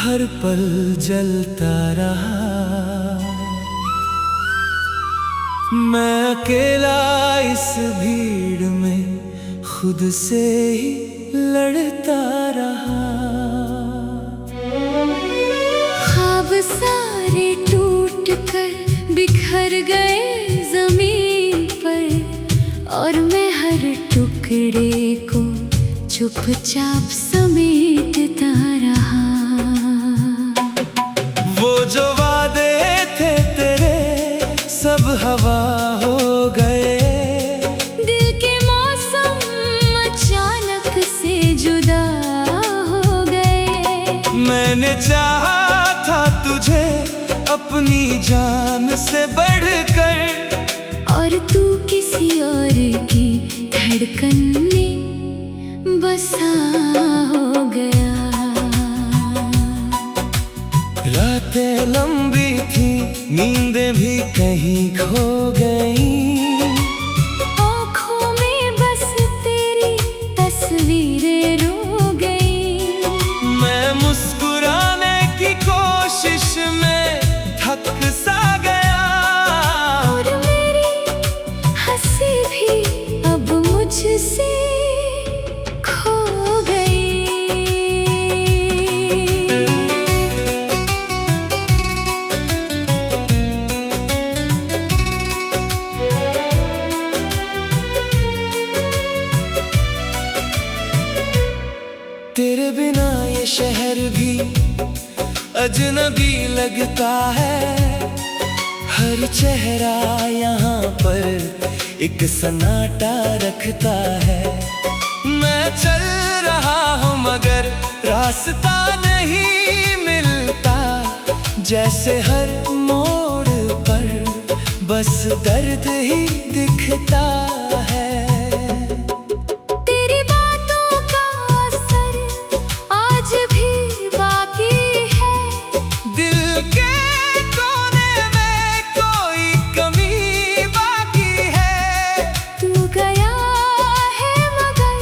हर पल जलता रहा। मैं अकेला इस भीड़ में खुद से ही लड़ता रहा। ख्वाब सारे टूट कर बिखर गए जमीन पर, और मैं हर टुकड़े को चुपचाप समेटता रहा। वो जो वादे थे तेरे सब हवा हो गए। दिल के मौसम अचानक से जुदा हो गए। मैंने चाहा था तुझे अपनी जान से बढ़कर, और तू किसी और की धड़कन में बसा हो गया। रातें लंबी थी, नींदें भी कहीं खो गईं। आँखों में बस तेरी तस्वीरें रो गई। मैं मुस्कुराने की कोशिश में थक सा गया, और मेरी हंसी भी अब मुझसे खो गई। तेरे बिना ये शहर भी अजनबी लगता है। हर चेहरा यहाँ पर एक सन्नाटा रखता है। मैं चल रहा हूँ मगर रास्ता नहीं मिलता, जैसे हर मोड़ पर बस दर्द ही दिखता है। तेरी बातों का असर आज भी बाकी है। दिल के कोने में कोई कमी बाकी है। तू गया है मगर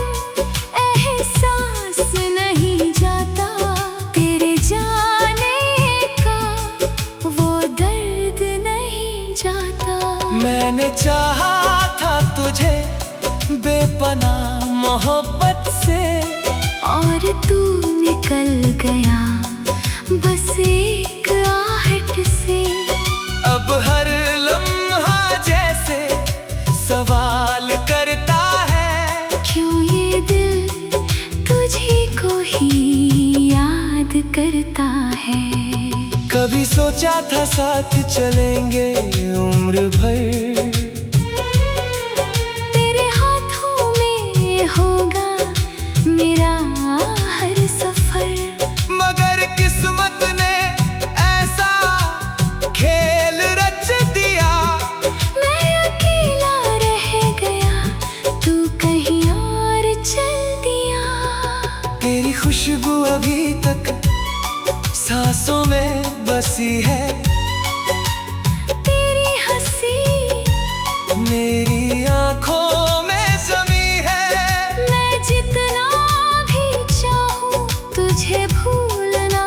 एहसास नहीं जाता। तेरे जाने का वो दर्द नहीं जाता। मैंने चाहा था तुझे बेपनाह मोहब्बत से, और तू निकल गया बस एक आहट से। अब हर लम्हा जैसे सवाल करता है, क्यों ये दिल तुझी को ही याद करता है। कभी सोचा था साथ चलेंगे उम्र भर। तेरे हाथों में होगा मेरा हर सफर, मगर किस्मत ने ऐसा खेल रच दिया। मैं अकेला रह गया, तू कहीं और चल दिया। तेरी खुशबू अभी तक सांसों में बसी है। तेरी हंसी मेरी आंखों में जमी है। मैं जितना भी चाहूं तुझे भूलना,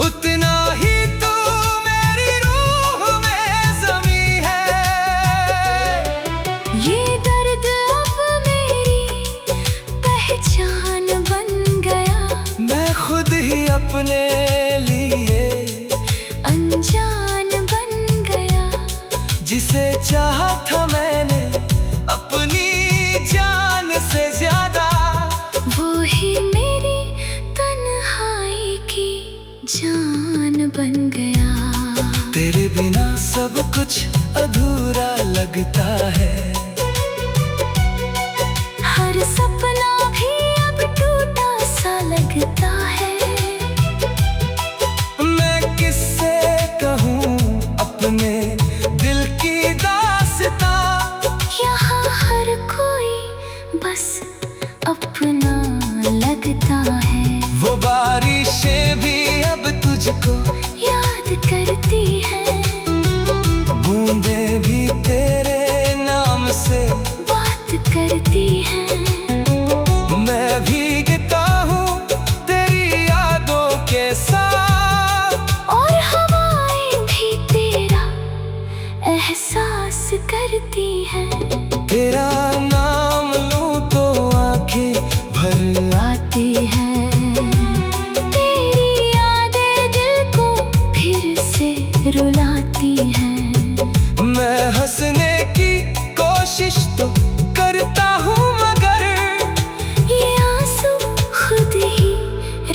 उतना ही तू मेरी रूह में जमी है। ये दर्द अब मेरी पहचान बन गया। मैं खुद ही अपने लिए अनजान बन गया। जिसे चाहा था मैंने अपनी जान से ज्यादा, वो ही मेरी तन्हाई की जान बन गया। तेरे बिना सब कुछ अधूरा लगता है। हर सपना भी अब टूटा सा लगता है। मैं किससे कहूँ अपने दिल की दास्तां, यहाँ हर कोई बस अपना लगता है। वो बारिशें भी अब तुझको याद करती है। बूंदे भी तेरे नाम से बात करती है। मैं भीगता हूँ तेरी यादों के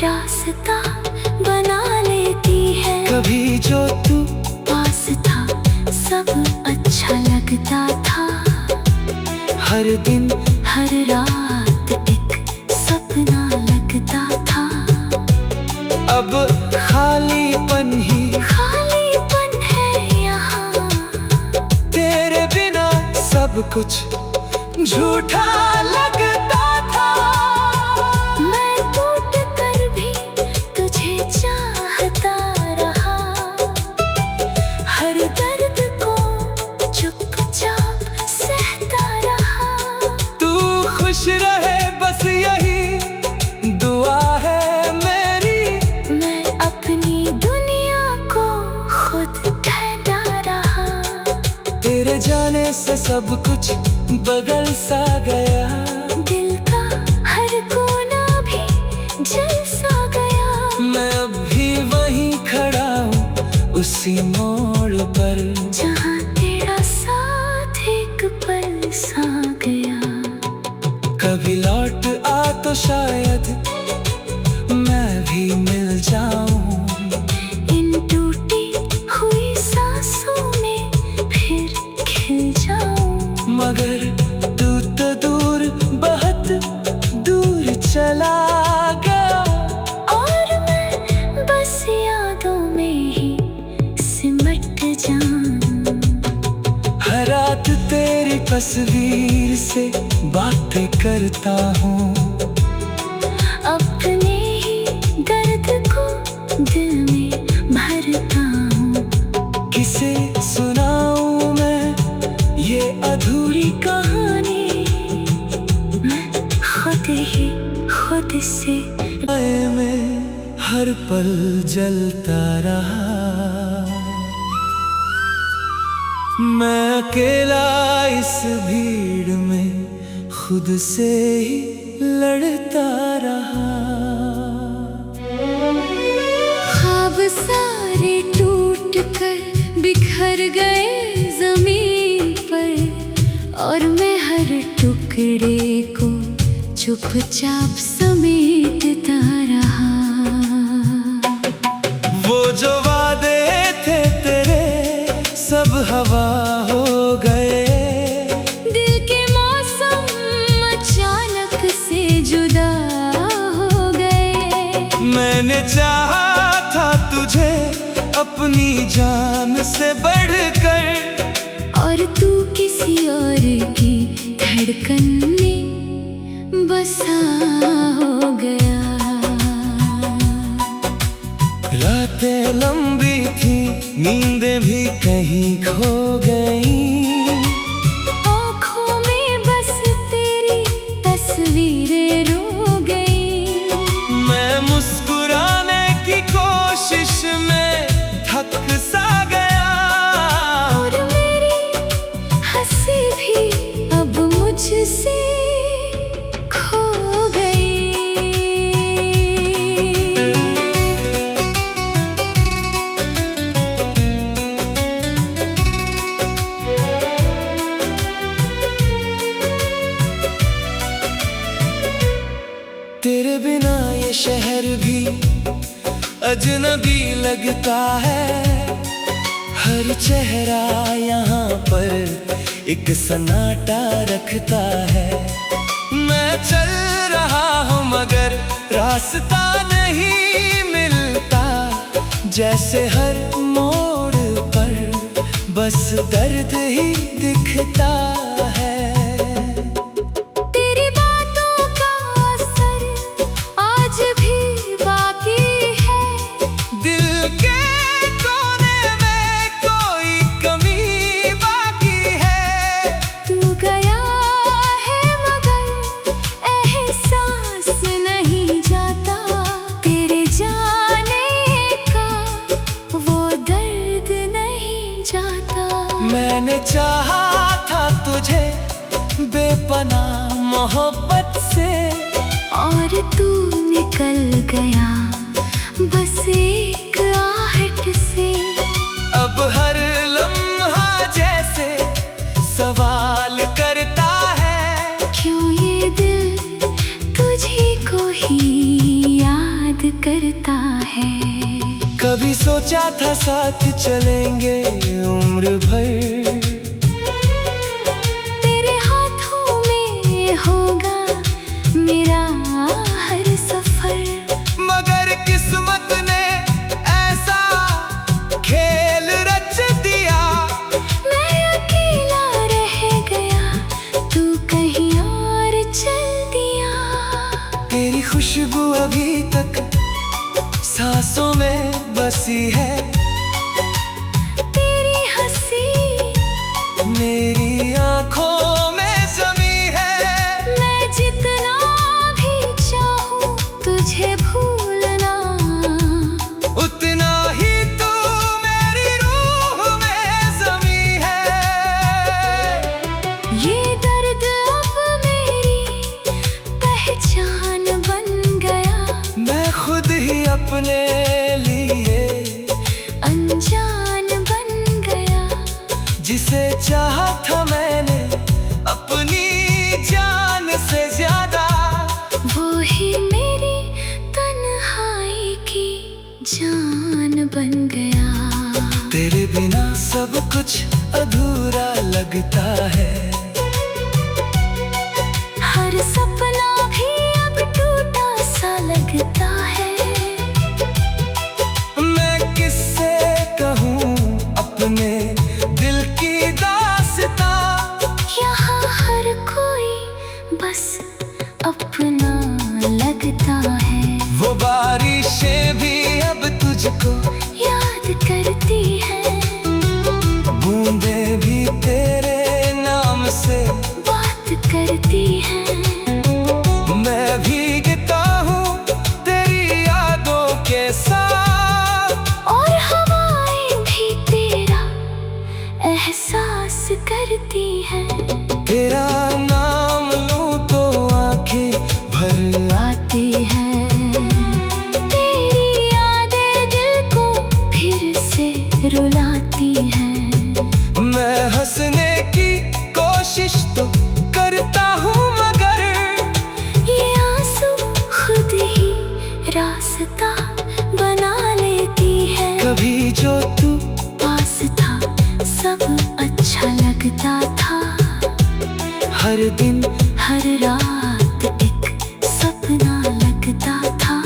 रास्ता बना लेती है। कभी जो तू पास था सब अच्छा लगता था। हर दिन हर रात एक सपना लगता था। अब खालीपन ही खालीपन है यहाँ। तेरे बिना सब कुछ झूठा लगता था। मैं टूट कर भी तुझे चाहता रहा। हर दर्द को चुपचाप सहता रहा। तू खुश रहे बस यही दुआ है मेरी। मैं अपनी दुनिया को खुद ठहरा रहा। तेरे जाने से सब कुछ बदल सा गया। दिल का हर कोना भी जल सा गया। मैं अब भी वहीं खड़ा हूँ उसी मोड़ पर, जहाँ तेरा साथ एक पल सा गया। कभी लौट आ तो शायद मैं भी मिल जाऊं। इन टूटी हुई सांसों में फिर खिल जाऊं। मगर तू तो दूर, बहुत दूर चला गया। और मैं बस यादों में ही सिमट जाऊं। हर रात तेरी तस्वीर से बातें करता हूँ। अपने ही दर्द को दिल में भरता हूँ। किसे सुनाऊं मैं ये अधूरी कहानी। मैं खुद से में हर पल जलता रहा। मैं अकेला इस भीड़ में खुद से ही लड़ता रहा। ख्वाब सारे टूट कर बिखर गए जमीन पर। और मैं हर टुकड़े को चुपचाप समेटता रहा। वो जो वादे थे तेरे सब हवा हो गए। दिल के मौसम अचानक से जुदा हो गए। मैंने चाहा था तुझे अपनी जान से बढ़कर। और तू किसी और की धड़कन में बसा हो गया। रातें लंबी थी, नींदें भी कहीं खो गई। आँखों में बस तेरी तस्वीरें रो गई। मैं मुस्कुराने की कोशिश में थक सा गया। और मेरी हंसी भी अब मुझसे खो गई। तेरे बिना ये शहर भी अजनबी लगता है। हर चेहरा यहाँ पर एक सन्नाटा रखता है। मैं चल रहा हूँ मगर रास्ता नहीं मिलता। जैसे हर मोड़ पर बस दर्द ही दिखता है। तेरी बातों का असर आज भी बाकी है। दिल के कोने में कोई कमी बाकी है। तू गया है मगर एहसास नहीं जाता। तेरे जाने का वो दर्द नहीं जाता। मैंने चाहा था तुझे बेपनाह मोहब्बत से। और तू निकल गया बस एक आहट से। अब हर लम्हा जैसे सवाल करता है। क्यों ये दिल तुझी को ही याद करता है। कभी सोचा था साथ चलेंगे उम्र भर, तेरे हाथों में होगा मेरा हर सफर। मगर किस्मत ने ऐसा खेल रच दिया, मैं अकेला रह गया, तू कहीं और चल दिया। तेरी खुशबू अभी तक सांसों में बसी है, तेरी हंसी मेरी आंखों में जमी है। मैं जितना भी चाहूं तुझे भूलना, उतना ही तू मेरी रूह में जमी है। ये दर्द अब मेरी पहचान बन गया, मैं खुद ही अपने लिए अनजान बन गया। जिसे चाहा था मैंने अपनी जान से ज्यादा, वो ही मेरी तन्हाई की जान बन गया। तेरे बिना सब कुछ अधूरा लगता है। हर सपना भी अब टूटा सा लगता है। मैं किससे कहूँ अपने दिल की दास्तां, यहाँ हर कोई बस अपना लगता है। वो बारिशें भी अब तुझको याद करती है, बूंदें भी तेरे नाम से बात करती है। मैं भीगता हूँ तेरी यादों के साथ, और हवाएं भी तेरा एहसास करती है। तेरा नाम लूं तो आंखें भर आती है, तेरी यादें दिल को फिर से रुलाती हैं। मैं हंसने की कोशिश तो करता हूँ, मगर ये आंसू खुद ही रास्ता बना लेती है। कभी जो तू पास था सब अच्छा लगता था, हर दिन हर रात एक सपना लगता था।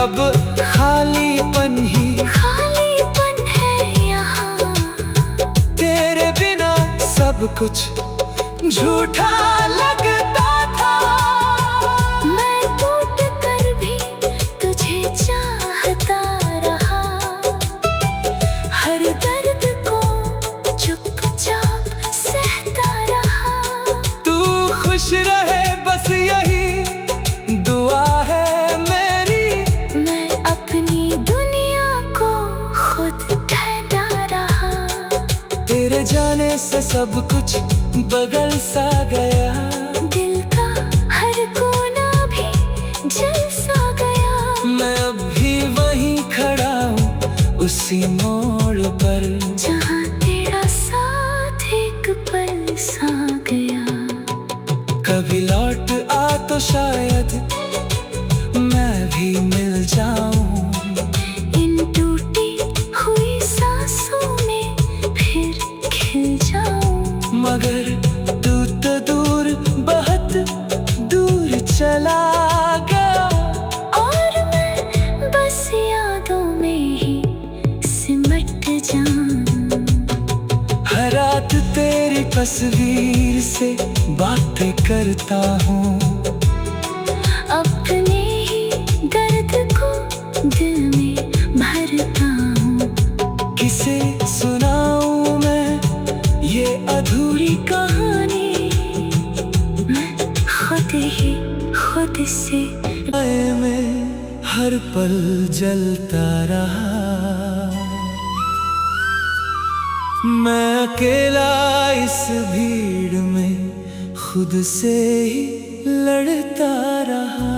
अब खालीपन ही खालीपन है यहाँ, तेरे बिना सब कुछ झूठा लगता था। मैं टूट कर भी तुझे चाहता रहा, हर दर्द को चुपचाप सहता रहा। तू खुश रहे बस यही दुआ है मेरी, मैं अपनी दुनिया को खुद ठहरा रहा। तेरे जाने से सब कुछ बदल सा गया। दिल का हर कोना भी जल सा गया। मैं अब भी वहीं खड़ा हूँ उसी मोड़ पर, जहाँ तेरा साथ एक पल सा गया। कभी लौट आ तो शायद मैं भी मिल जाऊं, इन टूटी हुई सांसों में फिर खिल जाऊं। मगर तू तो दूर बहुत दूर चला गया, और मैं बस यादों में ही सिमट जाऊं। हर रात तेरी तस्वीर से बातें करता हूँ, अपने ही दर्द को दिल में भरता हूँ। किसे सुनाऊं मैं ये अधूरी कहानी, मैं खुद से में हर पल जलता रहा। मैं अकेला इस भीड़ में खुद से ही लड़ता रहा।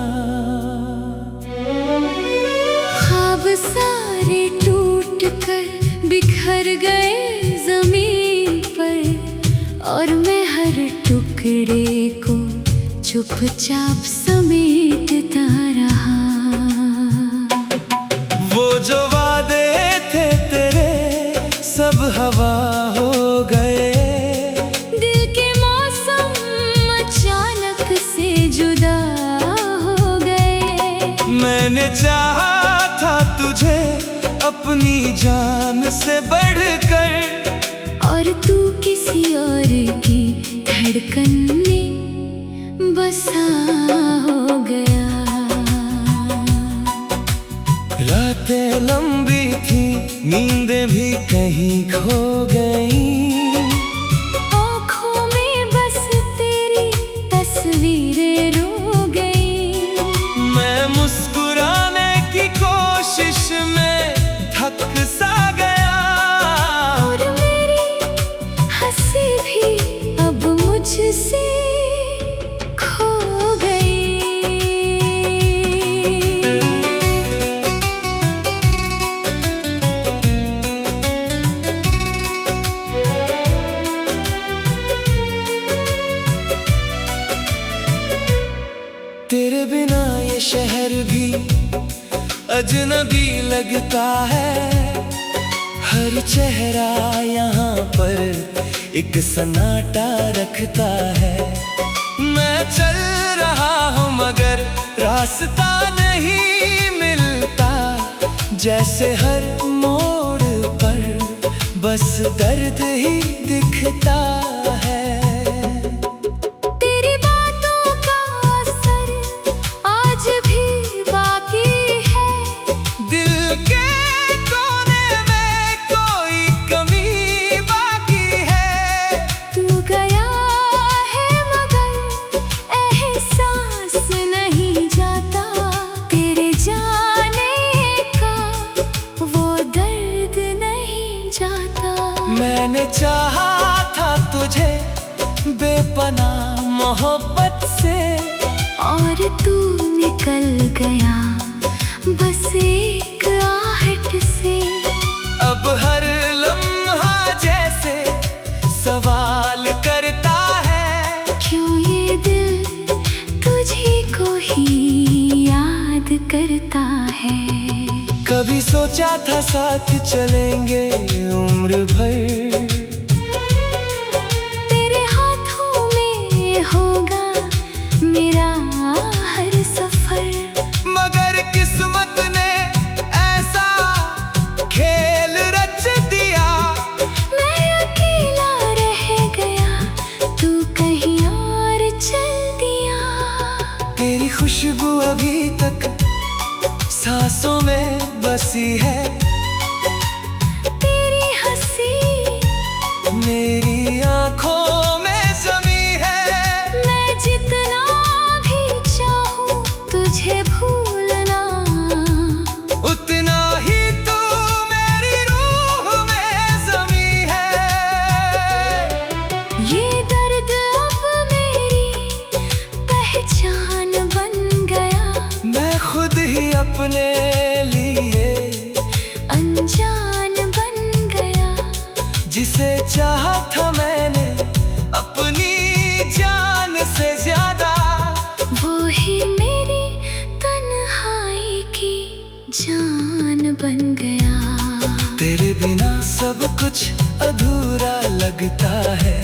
ख्वाब सारे टूट कर बिखर गए जमीन पर, और मैं हर टुकड़े को चुपचाप समेटता रहा। मैंने चाहा था तुझे अपनी जान से बढ़कर, और तू किसी और की धड़कन में बसा हो गया। रातें लंबी थी, नींदें भी कहीं खो गई, आँखों में बस तेरी तस्वीरें रो गई। मैं मुस्कुराने की कोशिश में थक सा गया, और मेरी हंसी भी अब मुझसे खो गई। तेरे बिना ये शहर भी अजनबी लगता है, हर चेहरा यहाँ पर एक सन्नाटा रखता है। मैं चल रहा हूँ मगर रास्ता नहीं मिलता, जैसे हर मोड़ पर बस दर्द ही दिखता है। तेरी बातों का असर आज भी बाकी है, दिल के कोने में कोई कमी बाकी है। तू गया है मगर एहसास नहीं जाता, तेरे जाने का वो दर्द नहीं जाता। मैंने चाहा था तुझे बेपनाह मोहब्बत से, और तू निकल गया बस एक आहट से। अब हर लम्हा जैसे सवाल करता है, क्यों ये दिल तुझी को ही याद करता है। कभी सोचा था साथ चलेंगे उम्र भर, तेरे हाथों में होगा मेरा हर सफर, मगर किस्मत ने ऐसा खेल रच दिया। मैं अकेला रह गया, तू कहीं और चल दिया। तेरी खुशबू अभी तक सांसों में बसी है, तेरी हंसी मेरी आंखों में जमी है। मैं जितना भी चाहूं तुझे भूलना, उतना ही तू मेरी रूह में जमी है। ये दर्द अब मेरी पहचान बन गया। मैं खुद ही अपने लिए अनजान बन गया, जिसे चाहा था मैंने अपनी जान से ज्यादा, वो ही मेरी तन्हाई की जान बन गया। तेरे बिना सब कुछ अधूरा लगता है,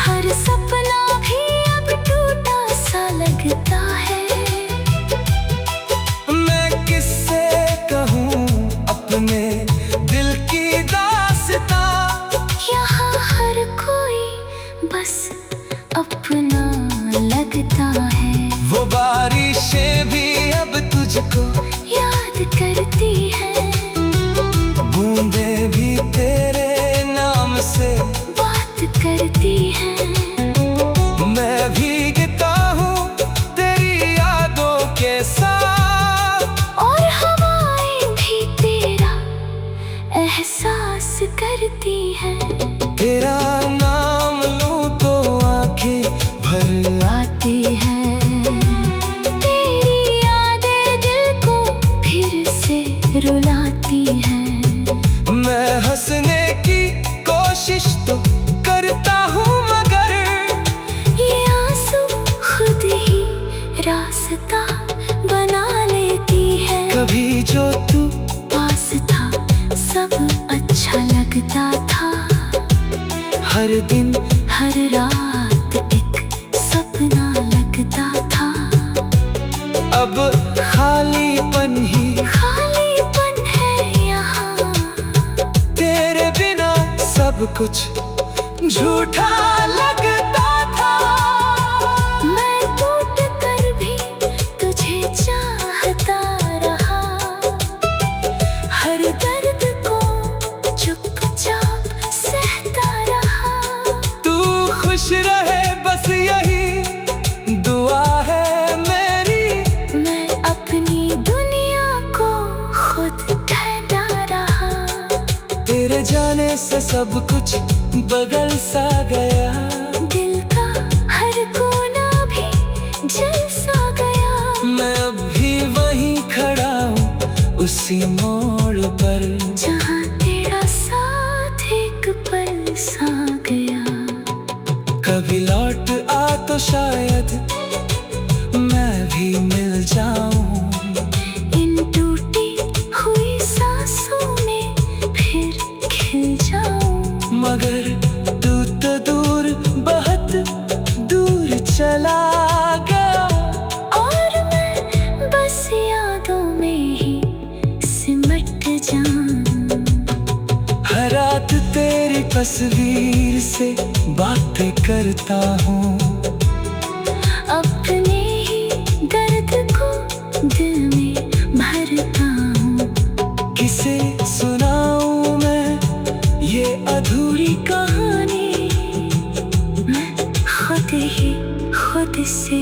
हर सपना भी अब टूटा सा लगता है। मैं किससे कहूँ अपने दिल की दास्तां, यहाँ हर कोई बस अपना लगता है। वो बारिशें भी अब तुझको याद करती है, बूंदें भी तेरे नाम से बात करती है। मैं भीगता हूँ तेरी यादों के साथ, और हवाएं भी तेरा एहसास करती है। तेरा नाम लूं तो आंखें भर आती है, तेरी यादें दिल को फिर से रुलाती हैं। मैं हंसने की कोशिश तो करता हूँ मगर ये आंसू खुद ही रास्ता बना लेती है। कभी जो तू पास था सब अच्छा लगता था, हर दिन हर रात एक सपना लगता था। अब खालीपन है यहाँ। तेरे बिना सब कुछ झूठा लगता था। मैं टूट कर भी तुझे चाहता रहा, हर दर्द को चुपचाप सहता रहा। तू खुश रहे बस यही दुआ है मेरी। मैं अपनी दुनिया को खुद ठहरा रहा। तेरे जाने से सब कुछ बदल सा गया। दिल का हर कोना भी जल सा गया। मैं अब भी वहीं खड़ा हूँ उसी मोड़ पर, जहाँ तेरा साथ एक पल सा गया। कभी लौट आ तो शायद मैं भी मिल जाऊं। इन टूटी हुई सांसों में फिर खिल जाऊं। मगर तू तो दूर, बहुत दूर चला गया। और मैं बस यादों में ही सिमट जाऊं। हर रात तेरी तस्वीर से बातें करता हूँ। अपने ही दर्द को दिल में भरता हूँ। किसे सुनाऊं मैं ये अधूरी कहानी। मैं खुद से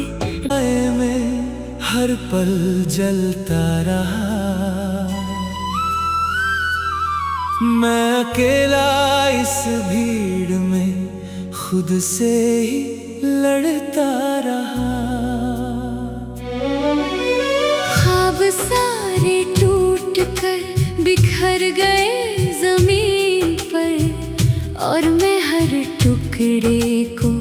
में हर पल जलता रहा। मैं अकेला इस भीड़ में खुद से ही लड़ता रहा। ख्वाब सारे टूट कर बिखर गए जमीन पर, और मैं हर टुकड़े को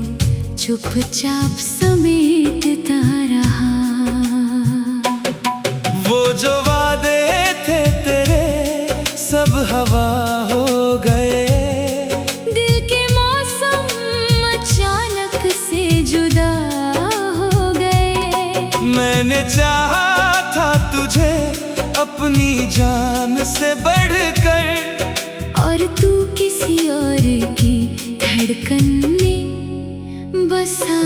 चुपचाप समेटता रहा। वो जो वादे थे तेरे सब हवा हो गए। दिल के मौसम अचानक से जुदा हो गए। मैंने चाहा था तुझे अपनी जान से बढ़कर, और तू किसी और की धड़कन में बसा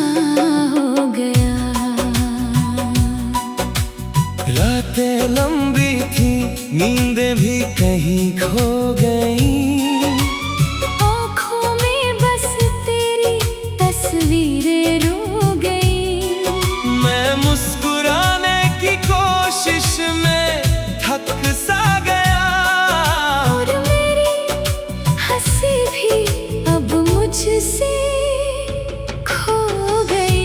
हो गया। रातें लंबी थी, नींदें भी कहीं खो गई। आँखों में बस तेरी तस्वीरें रो गई। मैं मुस्कुराने की कोशिश में थक सा गया। और मेरी हंसी भी अब मुझसे खो गई।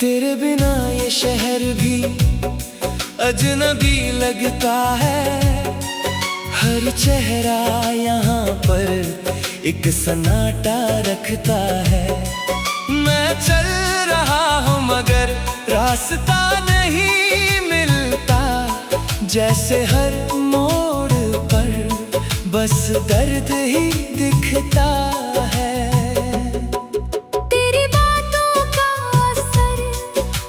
तेरे बिना ये शहर भी अजनबी लगता है। हर चेहरा यहाँ पर एक सन्नाटा रखता है। मैं चल रहा हूँ मगर रास्ता नहीं मिलता। जैसे हर मोड़ पर बस दर्द ही दिखता है। तेरी बातों का असर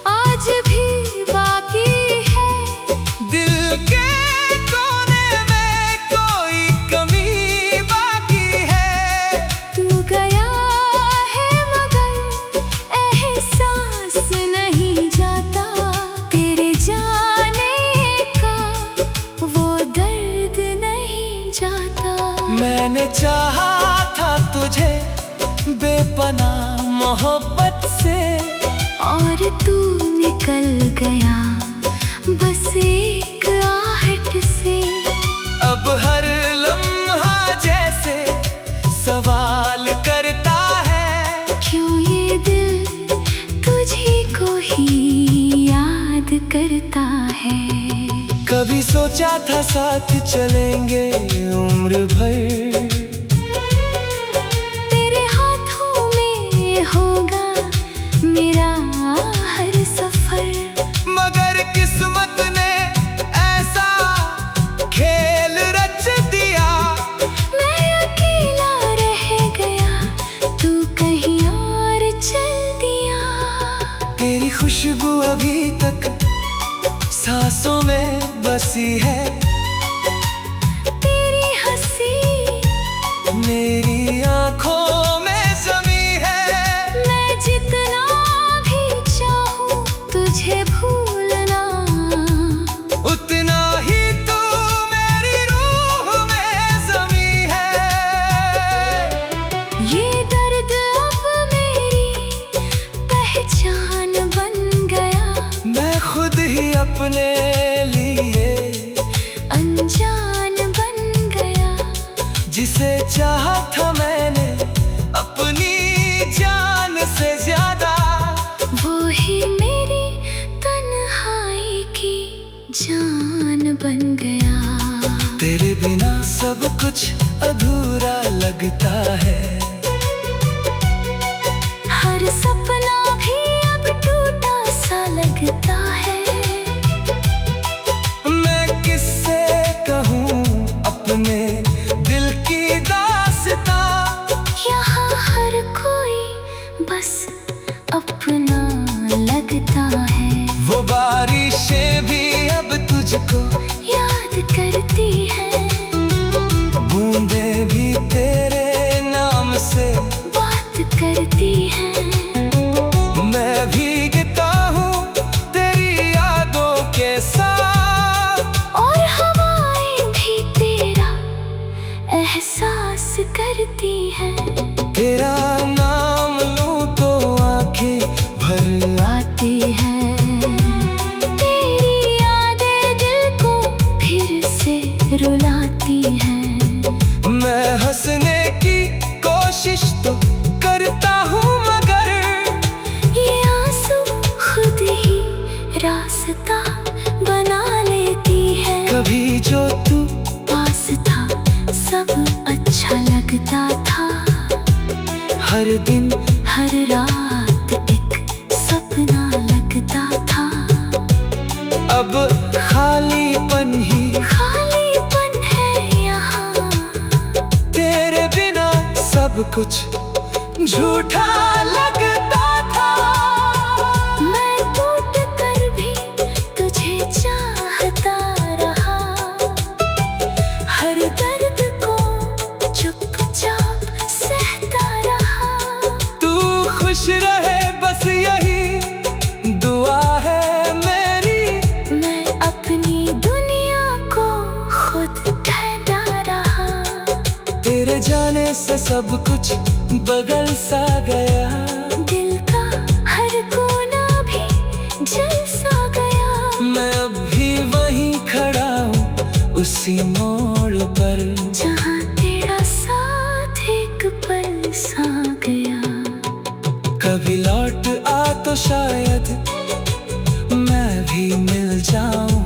आज भी बाकी है। दिल के कोने में कोई कमी बाकी है। तू गया है मगर एहसास नहीं जाता। तेरे जाने का वो दर्द नहीं जाता। मैंने चाहा था तुझे बेपनाह मोहब्बत से, और तू निकल गया बस एक आहट से। अब हर लम्हा जैसे सवाल करता है। क्यों ये दिल तुझी को ही याद करता है। कभी सोचा था साथ चलेंगे उम्र भर। तेरे हाथों में होगा मेरा हर सफर। मगर किस्मत में बसी है तेरी हंसी, मेरी आंखों में जमी है। मैं जितना भी चाहूं तुझे भूलना, उतना ही तू मेरी रूह में जमी है। ये दर्द अब मेरी पहचान बन गया। मैं खुद ही अपने लिए अनजान बन गया। जिसे चाहा था मैंने अपनी जान से ज्यादा, वो ही मेरी तन्हाई की जान बन गया। तेरे बिना सब कुछ अधूरा लगता है। हर सपना भी अब टूटा सा लगता है। मैं किससे कहूँ अपने दिल की दास्तां, यहाँ हर कोई बस अपना लगता है। वो बारिशें भी अब तुझको याद करती है, बूंदें भी तेरे नाम से बात करती है। मैं भीगता हूँ तेरी यादों के साथ, और हवाएं भी तेरा एहसास करती है। तेरा नाम लूं तो आंखें भर आती है तेरी यादें, दिल को फिर से रुलाती है। मैं हंसने की कोशिश तो करता हूँ, मगर ये आंसू खुद ही रास्ता बना लेती है। कभी जो तू पास था सब अच्छा लगता था। हर दिन हर रात एक सपना लगता था। अब खालीपन ही खालीपन है यहाँ, तेरे बिना सब कुछ झूठा लगता था। मैं टूट कर भी तुझे चाहता रहा। हर दर्द को चुपचाप सहता रहा। तू खुश रहे बस यही दुआ है मेरी। मैं अपनी दुनिया को खुद ठहरा रहा। तेरे जाने से सब कुछ बदल सा गया। दिल का हर कोना भी जल सा गया। मैं अब भी वहीं खड़ा हूँ उसी मोड़ पर, जहाँ तेरा साथ एक पल सा गया। कभी लौट आ तो शायद मैं भी मिल जाऊं।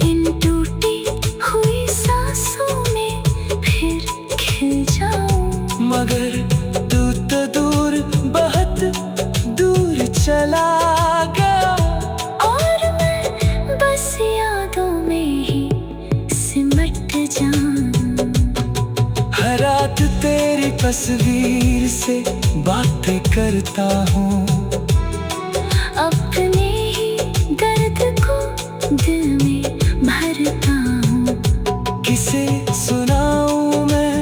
इन टूटी हुई सांसों में फिर खिल जाऊं। मगर तू तो दूर, बहुत दूर चला गया। और मैं बस यादों में ही सिमट जाऊं। हर रात तेरी तस्वीर से बातें करता हूँ। अपने ही दर्द को दिल में भरता हूँ। किसे सुनाऊं मैं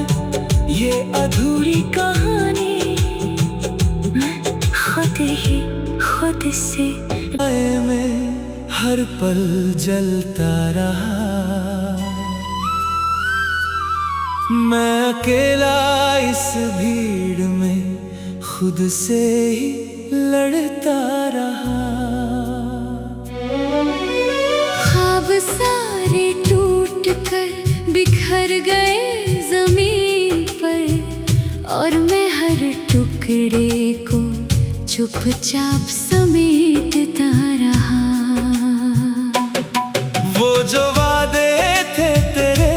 ये अधूरी कहानी। मैं खुद से में हर पल जलता रहा। मैं अकेला इस भीड़ में खुद से ही लड़ता रहा। ख्वाब सारे टूट कर बिखर गए जमीन पर, और मैं हर टुकड़े को चुपचाप समेटता रहा। वो जो वादे थे तेरे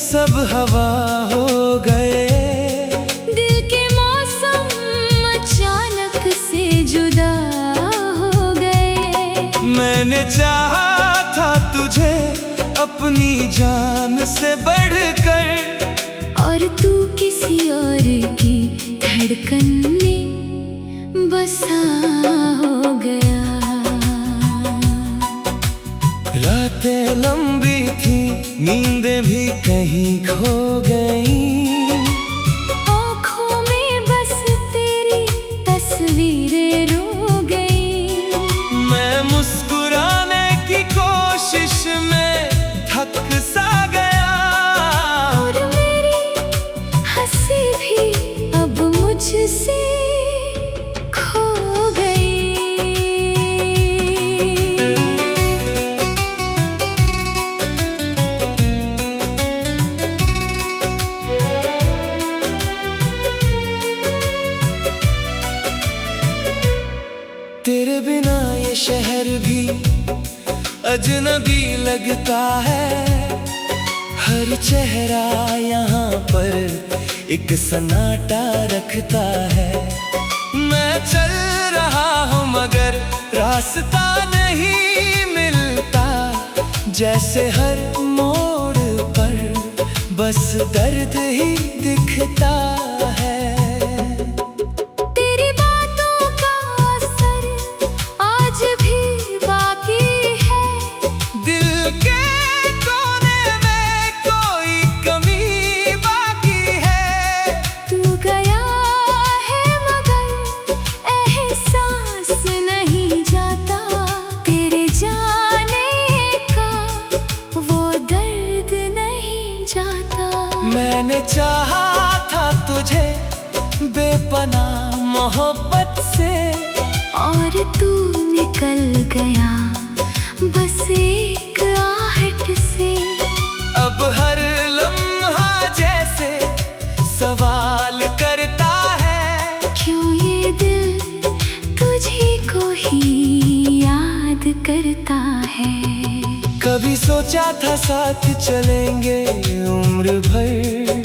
सब हवा हो गए। दिल के मौसम अचानक से जुदा हो गए। मैंने चाहा था तुझे अपनी जान से बढ़कर, और तू किसी और की धड़कन में बसा हो गया। रातें लंबी थी, नींदें भी कहीं खो गई। आँखों में बस तेरी तस्वीरें रो गई। मैं मुस्कुराने की कोशिश में थक सा गया, और मेरी हंसी भी अब मुझसे खो गई। तेरे बिना ये शहर भी अजनबी लगता है। हर चेहरा यहाँ पर एक सन्नाटा रखता है। मैं चल रहा हूँ मगर रास्ता नहीं मिलता, जैसे हर मोड़ पर बस दर्द ही दिखता है। तेरी बातों का असर आज भी बाकी है। दिल के कोने में कोई कमी बाकी है। तू गया है मगर एहसास नहीं जाता। तेरे जाने का वो दर्द नहीं जाता। मैंने चाहा था तुझे बेपनाह मोहब्बत से, और तू निकल गया बस एक आहट से। अब हर लम्हा जैसे सवाल करता है, क्यों ये दिल तुझे को ही याद करता है। कभी सोचा था साथ चलेंगे उम्र भर,